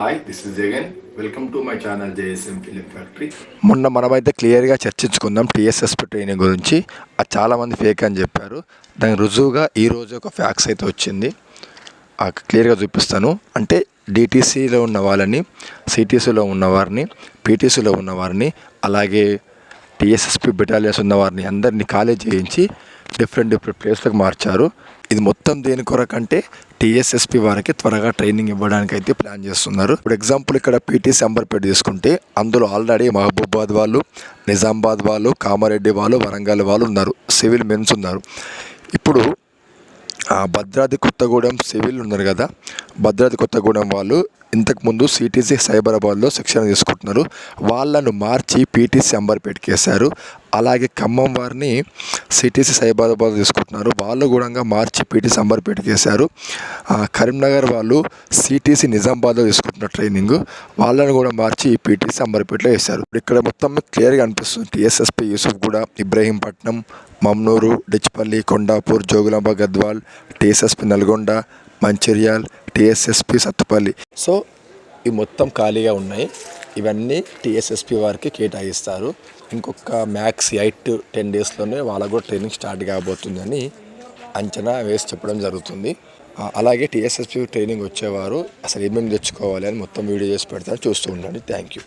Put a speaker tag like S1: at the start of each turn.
S1: Hi this is Jagan. Welcome to my channel JSM film factory.
S2: మొన్న మనమైతే క్లియర్గా చర్చించుకుందాం టీఎస్ఎస్పి ట్రైనింగ్ గురించి. అది చాలామంది ఫేక్ అని చెప్పారు. దానికి రుజువుగా ఈరోజు ఒక ఫ్యాక్స్ అయితే వచ్చింది. క్లియర్గా చూపిస్తాను. అంటే డిటీసీలో ఉన్న వాళ్ళని, సిటీసీలో ఉన్నవారిని, పీటీసీలో ఉన్నవారిని, అలాగే టీఎస్ఎస్పి బెటాలియన్స్ ఉన్నవారిని అందరినీ ఖాళీ చేయించి డిఫరెంట్ ప్లేస్లకు మార్చారు. ఇది మొత్తం దేని కొరకంటే టీఎస్ఎస్పి వారికి త్వరగా ట్రైనింగ్ ఇవ్వడానికి అయితే ప్లాన్ చేస్తున్నారు. ఇప్పుడు ఎగ్జాంపుల్ ఇక్కడ పీటీసీ అంబర్పేట తీసుకుంటే అందులో ఆల్రెడీ మహబూబాద్ వాళ్ళు, నిజామాబాద్ వాళ్ళు, కామారెడ్డి వాళ్ళు, వరంగల్ వాళ్ళు ఉన్నారు, సివిల్ మెన్స్ ఉన్నారు. ఇప్పుడు భద్రాద్రి కొత్తగూడెం సివిల్ ఉన్నారు కదా, భద్రాద్రి కొత్తగూడెం వాళ్ళు ఇంతకుముందు సిటీసీ సైబరాబాద్లో శిక్షణ తీసుకుంటున్నారు. వాళ్ళను మార్చి పీటీసీ అంబర్పేటకి వేశారు. అలాగే ఖమ్మం వారిని సిటీసీ సైబరాబాద్ తీసుకుంటున్నారు, వాళ్ళు కూడా మార్చి పీటీసీ అంబర్పేటకి వేశారు. కరీంనగర్ వాళ్ళు సిటీసీ నిజామాబాద్లో తీసుకుంటున్న ట్రైనింగ్, వాళ్ళను కూడా మార్చి పీటీసీ అంబర్పేటలో వేశారు. ఇక్కడ మొత్తం క్లియర్గా అనిపిస్తుంది. TSSP Yousufguda, Ibrahimpatnam, Mamnoor, Dichpally, Kondapur, Jogulamba Gadwal, TSSP Nalgonda, Mancherial, TSSP Sathupally. So ఇవి మొత్తం ఖాళీగా ఉన్నాయి. ఇవన్నీ టీఎస్ఎస్పి వారికి కేటాయిస్తారు. ఇంకొక మ్యాక్స్ 8 to 10 డేస్లోనే వాళ్ళకు కూడా ట్రైనింగ్ స్టార్ట్ కాబోతుందని అంచనా వేసి చెప్పడం జరుగుతుంది. అలాగే టీఎస్ఎస్పి ట్రైనింగ్ వచ్చేవారు అసలు ఏమేమి తెచ్చుకోవాలి అని మొత్తం వీడియో చేసి పెడతాను, చూస్తూ ఉండండి. Thank you.